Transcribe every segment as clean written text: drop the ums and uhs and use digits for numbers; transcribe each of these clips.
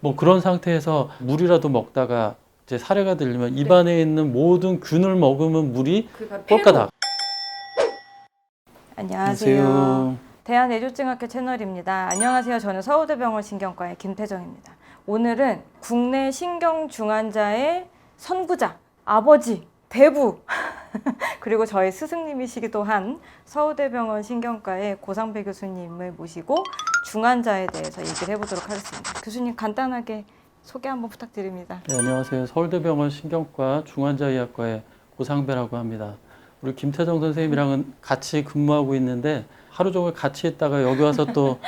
뭐 그런 상태에서 물이라도 먹다가 이제 사례가 들리면 입안에 있는 모든 균을 먹으면 물이 꼴까닥. 안녕하세요. 대한내조증학회 채널입니다. 안녕하세요. 저는 서울대병원 신경과의 김태정입니다. 오늘은 국내 신경중환자의 선구자, 아버지, 대부 그리고 저희 스승님이시기도 한 서울대병원 신경과의 고상배 교수님을 모시고 중환자에 대해서 얘기를 해보도록 하겠습니다. 교수님 간단하게 소개 한번 부탁드립니다. 네, 안녕하세요. 서울대병원 신경과 중환자의학과의 고상배라고 합니다. 우리 김태정 선생님이랑은 같이 근무하고 있는데 하루 종일 같이 있다가 여기 와서 또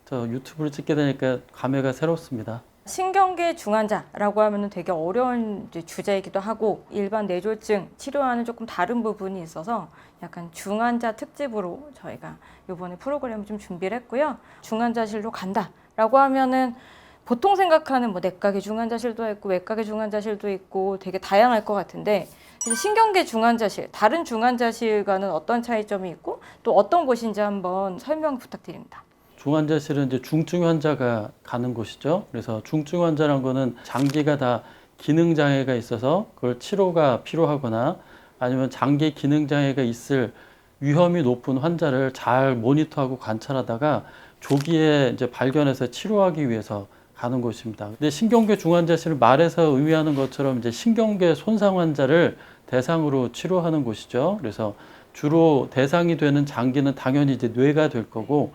저 유튜브를 찍게 되니까 감회가 새롭습니다. 신경계 중환자라고 하면 되게 어려운 주제이기도 하고 일반 뇌졸중 치료와는 조금 다른 부분이 있어서 약간 중환자 특집으로 저희가 이번에 프로그램을 좀 준비를 했고요. 중환자실로 간다라고 하면은 보통 생각하는 뭐 내과계 중환자실도 있고 외과계 중환자실도 있고 되게 다양할 것 같은데 신경계 중환자실, 다른 중환자실과는 어떤 차이점이 있고 또 어떤 곳인지 한번 설명 부탁드립니다. 중환자실은 이제 중증 환자가 가는 곳이죠. 그래서 중증 환자란 거는 장기가 다 기능 장애가 있어서 그걸 치료가 필요하거나 아니면 장기 기능 장애가 있을 위험이 높은 환자를 잘 모니터하고 관찰하다가 조기에 이제 발견해서 치료하기 위해서 가는 곳입니다. 근데 신경계 중환자실은 말에서 의미하는 것처럼 이제 신경계 손상 환자를 대상으로 치료하는 곳이죠. 그래서 주로 대상이 되는 장기는 당연히 이제 뇌가 될 거고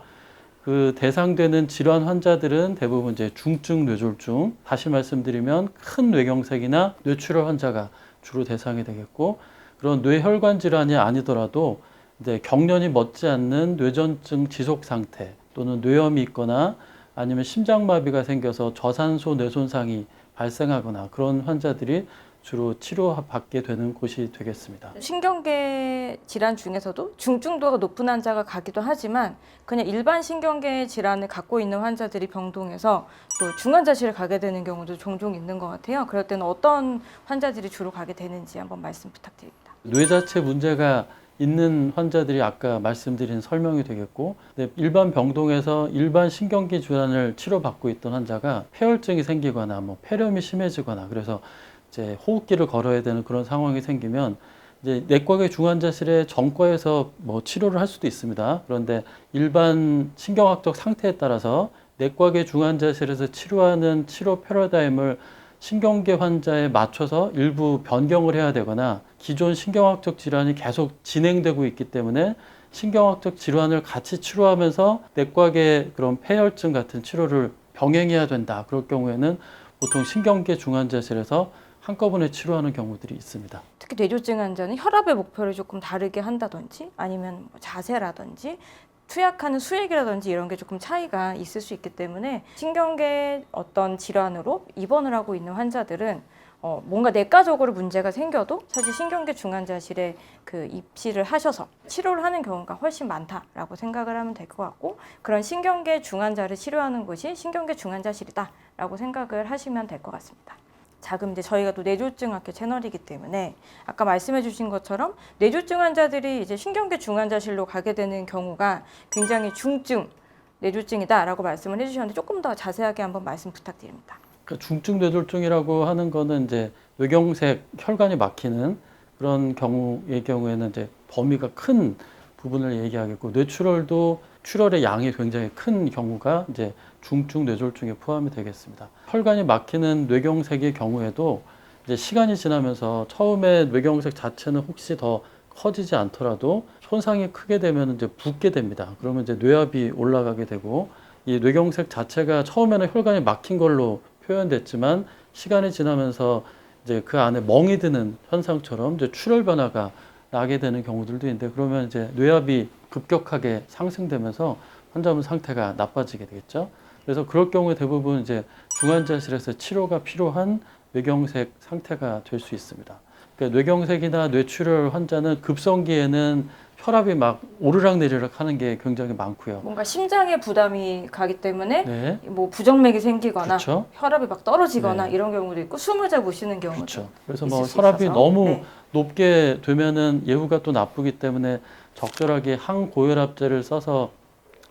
그 대상되는 질환 환자들은 대부분 이제 중증 뇌졸중, 다시 말씀드리면 큰 뇌경색이나 뇌출혈 환자가 주로 대상이 되겠고 그런 뇌혈관 질환이 아니더라도 이제 경련이 멎지 않는 뇌전증 지속 상태 또는 뇌염이 있거나 아니면 심장마비가 생겨서 저산소 뇌손상이 발생하거나 그런 환자들이 주로 치료받게 되는 곳이 되겠습니다. 신경계 질환 중에서도 중증도가 높은 환자가 가기도 하지만 그냥 일반 신경계 질환을 갖고 있는 환자들이 병동에서 또 중환자실을 가게 되는 경우도 종종 있는 것 같아요. 그럴 때는 어떤 환자들이 주로 가게 되는지 한번 말씀 부탁드립니다. 뇌 자체 문제가 있는 환자들이 아까 말씀드린 설명이 되겠고 일반 병동에서 일반 신경계 질환을 치료받고 있던 환자가 폐혈증이 생기거나 뭐 폐렴이 심해지거나 그래서 이제 호흡기를 걸어야 되는 그런 상황이 생기면 이제 내과계 중환자실에 전과에서 뭐 치료를 할 수도 있습니다. 그런데 일반 신경학적 상태에 따라서 내과계 중환자실에서 치료하는 치료 패러다임을 신경계 환자에 맞춰서 일부 변경을 해야 되거나 기존 신경학적 질환이 계속 진행되고 있기 때문에 신경학적 질환을 같이 치료하면서 내과계 그런 폐혈증 같은 치료를 병행해야 된다. 그럴 경우에는 보통 신경계 중환자실에서 한꺼번에 치료하는 경우들이 있습니다. 특히 뇌졸중 환자는 혈압의 목표를 조금 다르게 한다든지 아니면 뭐 자세라든지 투약하는 수액이라든지 이런 게 조금 차이가 있을 수 있기 때문에 신경계 어떤 질환으로 입원을 하고 있는 환자들은 뭔가 내과적으로 문제가 생겨도 사실 신경계 중환자실에 그 입실을 하셔서 치료를 하는 경우가 훨씬 많다라고 생각을 하면 될 것 같고 그런 신경계 중환자를 치료하는 곳이 신경계 중환자실이다라고 생각을 하시면 될 것 같습니다. 자, 그럼 이제 저희가 또 뇌졸중학회 채널이기 때문에 아까 말씀해 주신 것처럼 뇌졸중 환자들이 이제 신경계 중환자실로 가게 되는 경우가 굉장히 중증 뇌졸중이다라고 말씀을 해주셨는데 조금 더 자세하게 한번 말씀 부탁드립니다. 그러니까 중증 뇌졸중이라고 하는 거는 이제 뇌경색 혈관이 막히는 그런 경우의 경우에는 이제 범위가 큰 부분을 얘기하겠고 뇌출혈도 출혈의 양이 굉장히 큰 경우가 이제 중증 뇌졸중에 포함이 되겠습니다. 혈관이 막히는 뇌경색의 경우에도 이제 시간이 지나면서 처음에 뇌경색 자체는 혹시 더 커지지 않더라도 손상이 크게 되면 이제 붓게 됩니다. 그러면 이제 뇌압이 올라가게 되고 이 뇌경색 자체가 처음에는 혈관이 막힌 걸로 표현됐지만 시간이 지나면서 이제 그 안에 멍이 드는 현상처럼 이제 출혈 변화가 나게 되는 경우들도 있는데 그러면 이제 뇌압이 급격하게 상승되면서 환자분 상태가 나빠지게 되겠죠. 그래서 그럴 경우에 대부분 이제 중환자실에서 치료가 필요한 뇌경색 상태가 될 수 있습니다. 그러니까 뇌경색이나 뇌출혈 환자는 급성기에는 혈압이 막 오르락내리락 하는 게 굉장히 많고요. 뭔가 심장에 부담이 가기 때문에 네. 뭐 부정맥이 생기거나 그렇죠. 혈압이 막 떨어지거나 네. 이런 경우도 있고 숨을 잘 못 쉬는 경우도 그렇죠. 그래서 있을 뭐 수 혈압이 있어서. 너무 네. 높게 되면은 예후가 또 나쁘기 때문에 적절하게 항고혈압제를 써서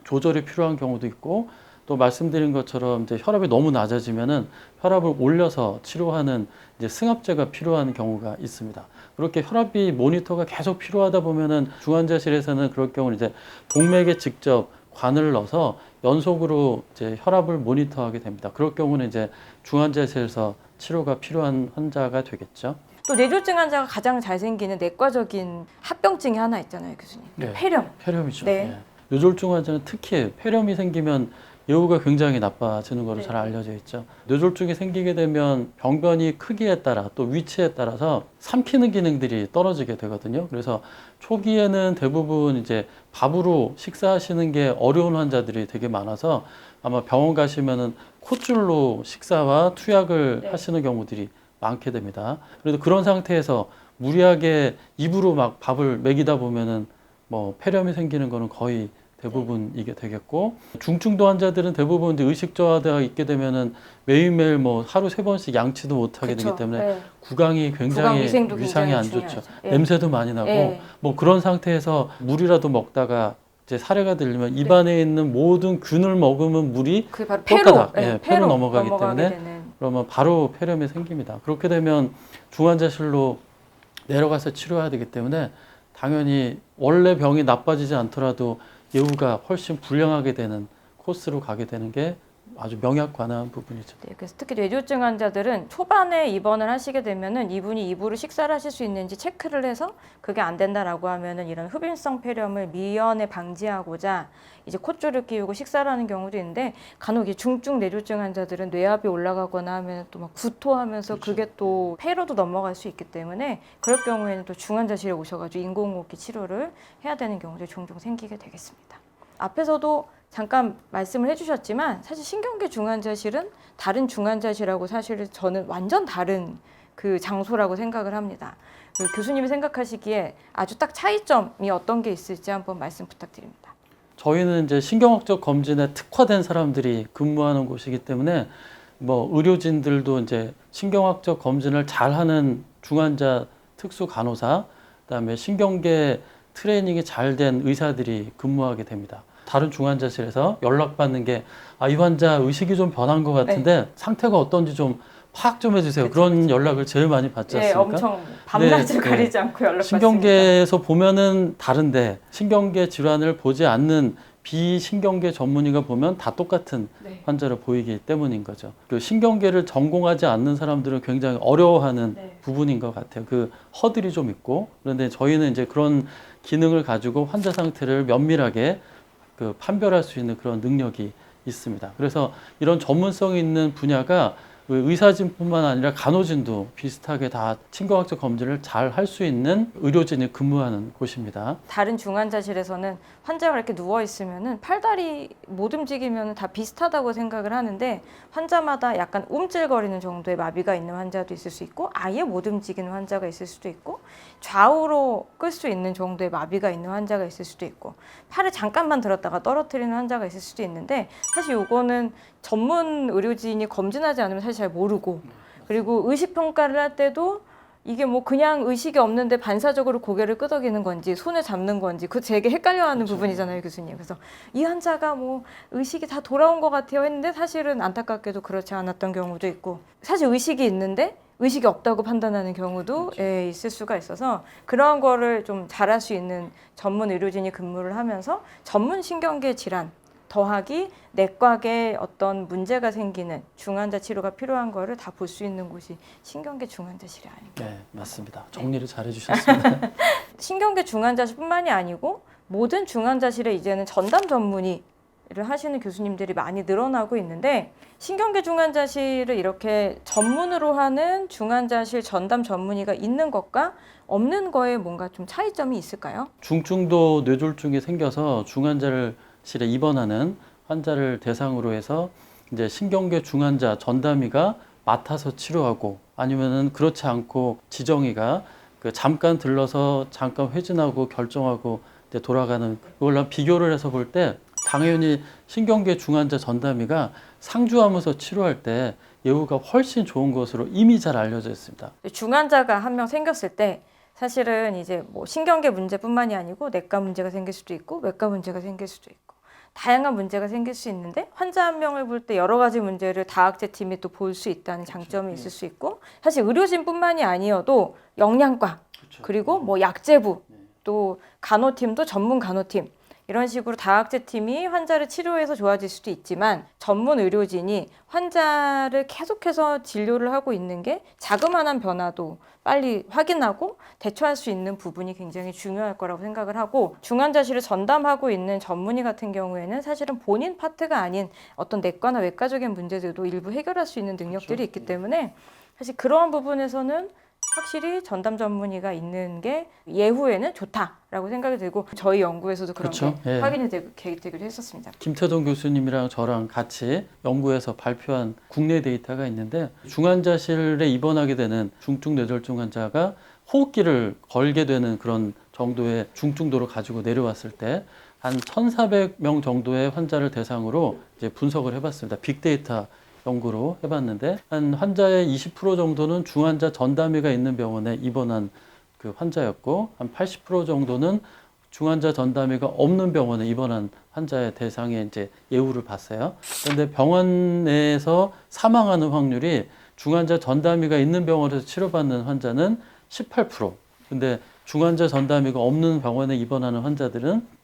조절이 필요한 경우도 있고 또 말씀드린 것처럼 이제 혈압이 너무 낮아지면은 혈압을 올려서 치료하는 이제 승합제가 필요한 경우가 있습니다. 그렇게 혈압이 모니터가 계속 필요하다 보면은 중환자실에서는 그럴 경우는 이제 동맥에 직접 관을 넣어서 연속으로 이제 혈압을 모니터하게 됩니다. 그럴 경우는 이제 중환자실에서 치료가 필요한 환자가 되겠죠. 또 뇌졸중 환자가 가장 잘 생기는 내과적인 합병증이 하나 있잖아요, 교수님. 네. 폐렴. 폐렴이죠. 네. 예. 뇌졸중 환자는 특히 폐렴이 생기면 예후가 굉장히 나빠지는 것으로 네. 잘 알려져 있죠. 뇌졸중이 생기게 되면 병변이 크기에 따라 또 위치에 따라서 삼키는 기능들이 떨어지게 되거든요. 그래서 초기에는 대부분 이제 밥으로 식사하시는 게 어려운 환자들이 되게 많아서 아마 병원 가시면은 콧줄로 식사와 투약을 네. 하시는 경우들이 많게 됩니다. 그래도 그런 상태에서 무리하게 입으로 막 밥을 먹이다 보면은 뭐 폐렴이 생기는 거는 거의 대부분 이게 되겠고, 중증도 환자들은 대부분 이제 의식 저하가 있게 되면은 매일매일 뭐 하루 3번씩 양치도 못 하게 되기 그쵸. 때문에 네. 구강이 구강 굉장히 위생도 위상이 안 굉장히 좋죠. 중요하죠. 예. 냄새도 많이 나고 예. 뭐 그런 상태에서 물이라도 먹다가 이제 사례가 들리면 입안에 있는 모든 균을 먹으면 물이 그게 바로 뼈가닥, 폐로, 예, 폐로 넘어가기 넘어가게 때문에 되는. 그러면 바로 폐렴이 생깁니다. 그렇게 되면 중환자실로 내려가서 치료해야 되기 때문에 당연히 원래 병이 나빠지지 않더라도 예후가 훨씬 불량하게 되는 코스로 가게 되는 게 아주 명약관한 부분이죠. 네, 그래서 특히 뇌졸중 환자들은 초반에 입원을 하시게 되면은 이분이 입으로 식사를 하실 수 있는지 체크를 해서 그게 안 된다라고 하면은 이런 흡인성 폐렴을 미연에 방지하고자 이제 콧줄을 끼우고 식사를 하는 경우도 있는데, 간혹 이 중증 뇌졸중 환자들은 뇌압이 올라가거나 하면 또 막 구토하면서 그렇죠. 그게 또 폐로도 넘어갈 수 있기 때문에 그럴 경우에는 또 중환자실에 오셔가지고 인공호흡기 치료를 해야 되는 경우도 종종 생기게 되겠습니다. 앞에서도 잠깐 말씀을 해주셨지만 사실 신경계 중환자실은 다른 중환자실하고 사실 저는 완전 다른 그 장소라고 생각을 합니다. 그 교수님이 생각하시기에 아주 딱 차이점이 어떤 게 있을지 한번 말씀 부탁드립니다. 저희는 이제 신경학적 검진에 특화된 사람들이 근무하는 곳이기 때문에 뭐 의료진들도 이제 신경학적 검진을 잘하는 중환자 특수 간호사, 그다음에 신경계 트레이닝이 잘 된 의사들이 근무하게 됩니다. 다른 중환자실에서 연락받는 게 이 환자 의식이 좀 변한 것 같은데 상태가 어떤지 좀 파악 좀 해주세요. 그쵸, 그런 그쵸. 연락을 제일 많이 받지 네, 않습니까? 엄청 밤낮을 네, 가리지 않고 연락받습니다. 신경계에서 보면은 다른데 신경계 질환을 보지 않는 비신경계 전문의가 보면 다 똑같은 네. 환자로 보이기 때문인 거죠. 그 신경계를 전공하지 않는 사람들은 굉장히 어려워하는 네. 부분인 것 같아요. 그 허들이 좀 있고, 그런데 저희는 이제 그런 기능을 가지고 환자 상태를 면밀하게 그 판별할 수 있는 그런 능력이 있습니다. 그래서 이런 전문성이 있는 분야가 의사진뿐만 아니라 간호진도 비슷하게 다 신경학적 검진을 잘 할 수 있는 의료진이 근무하는 곳입니다. 다른 중환자실에서는 환자가 이렇게 누워 있으면은 팔다리 못 움직이면 다 비슷하다고 생각을 하는데, 환자마다 약간 움찔거리는 정도의 마비가 있는 환자도 있을 수 있고 아예 못 움직이는 환자가 있을 수도 있고 좌우로 끌 수 있는 정도의 마비가 있는 환자가 있을 수도 있고 팔을 잠깐만 들었다가 떨어뜨리는 환자가 있을 수도 있는데, 사실 요거는 전문 의료진이 검진하지 않으면 사실 잘 모르고, 그리고 의식 평가를 할 때도 이게 뭐 그냥 의식이 없는데 반사적으로 고개를 끄덕이는 건지 손을 잡는 건지 그 되게 헷갈려하는 부분이잖아요, 교수님. 그래서 이 환자가 뭐 의식이 다 돌아온 것 같아요 했는데 사실은 안타깝게도 그렇지 않았던 경우도 있고, 사실 의식이 있는데 의식이 없다고 판단하는 경우도 예, 있을 수가 있어서 그런 거를 좀 잘할 수 있는 전문 의료진이 근무를 하면서 전문 신경계 질환 더하기 내과계 어떤 문제가 생기는 중환자 치료가 필요한 거를 다 볼 수 있는 곳이 신경계 중환자실이 아닌가. 네, 맞습니다. 정리를 잘 해주셨습니다. 신경계 중환자실뿐만이 아니고 모든 중환자실에 이제는 전담 전문의를 하시는 교수님들이 많이 늘어나고 있는데, 신경계 중환자실을 이렇게 전문으로 하는 중환자실 전담 전문의가 있는 것과 없는 거에 뭔가 좀 차이점이 있을까요? 중증도 뇌졸중이 생겨서 중환자실에 입원하는 환자를 대상으로 해서 이제 신경계 중환자 전담의가 맡아서 치료하고, 아니면은 그렇지 않고 지정의가 그 잠깐 들러서 잠깐 회진하고 결정하고 이제 돌아가는, 그걸로 비교를 해서 볼 때 당연히 신경계 중환자 전담의가 상주하면서 치료할 때 예후가 훨씬 좋은 것으로 이미 잘 알려져 있습니다. 중환자가 한 명 생겼을 때 사실은 이제 뭐 신경계 문제뿐만이 아니고 내과 문제가 생길 수도 있고 외과 문제가 생길 수도 있고 다양한 문제가 생길 수 있는데 환자 한 명을 볼 때 여러 가지 문제를 다학제 팀이 또 볼 수 있다는 장점이 있을 수 있고 사실 의료진뿐만이 아니어도 영양과 그리고 뭐 약제부 또 간호팀도 전문 간호팀 이런 식으로 다학제 팀이 환자를 치료해서 좋아질 수도 있지만 전문 의료진이 환자를 계속해서 진료를 하고 있는 게 자그마한 변화도 빨리 확인하고 대처할 수 있는 부분이 굉장히 중요할 거라고 생각을 하고 중환자실을 전담하고 있는 전문의 같은 경우에는 사실은 본인 파트가 아닌 어떤 내과나 외과적인 문제들도 일부 해결할 수 있는 능력들이 있기 때문에 사실 그러한 부분에서는 확실히 전담 전문의가 있는 게 예후에는 좋다라고 생각이 들고 저희 연구에서도 그런 그렇죠. 게 예. 확인이 되기도 했었습니다. 김태동 교수님이랑 저랑 같이 연구해서 발표한 국내 데이터가 있는데 중환자실에 입원하게 되는 중증 뇌졸중 환자가 호흡기를 걸게 되는 그런 정도의 중증도를 가지고 내려왔을 때 한 1,400명 정도의 환자를 대상으로 이제 분석을 해봤습니다. 빅데이터 연구로 해봤는데 한 환자의 20% 정도는 중환자 전담의가 있는 병원에 입원한 그 환자였고 한 80% 정도는 중환자 전담의가 없는 병원에 입원한 환자의 대상에 이제 예후를 봤어요. 그런데 병원 내에서 사망하는 확률이 중환자 전담의가 있는 병원에서 치료받는 환자는 18%. 근데 중환자 전담의가 없는 병원에 입원하는 환자들은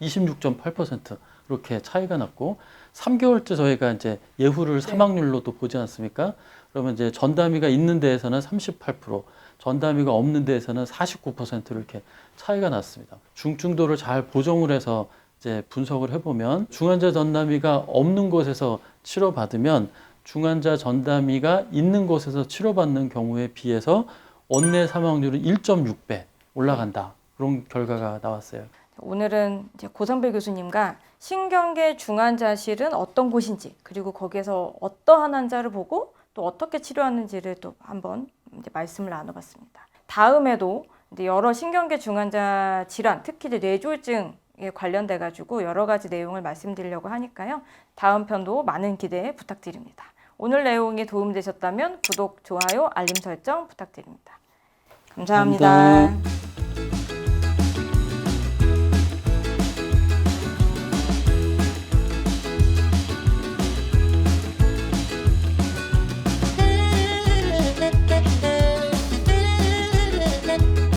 26.8% 이렇게 차이가 났고 3개월째 저희가 이제 예후를 사망률로도 보지 않습니까? 그러면 이제 전담의가 있는 데에서는 38%, 전담의가 없는 데에서는 49% 이렇게 차이가 났습니다. 중증도를 잘 보정을 해서 이제 분석을 해보면 중환자 전담의가 없는 곳에서 치료받으면 중환자 전담의가 있는 곳에서 치료받는 경우에 비해서 원내 사망률은 1.6배 올라간다. 그런 결과가 나왔어요. 오늘은 이제 고성배 교수님과 신경계 중환자실은 어떤 곳인지 그리고 거기에서 어떠한 환자를 보고 또 어떻게 치료하는지를 또 한번 이제 말씀을 나눠봤습니다. 다음에도 이제 여러 신경계 중환자 질환, 특히 이제 뇌졸중에 관련돼 가지고 여러 가지 내용을 말씀드리려고 하니까요. 다음 편도 많은 기대 부탁드립니다. 오늘 내용이 도움되셨다면 구독, 좋아요, 알림 설정 부탁드립니다. 감사합니다. 감사합니다.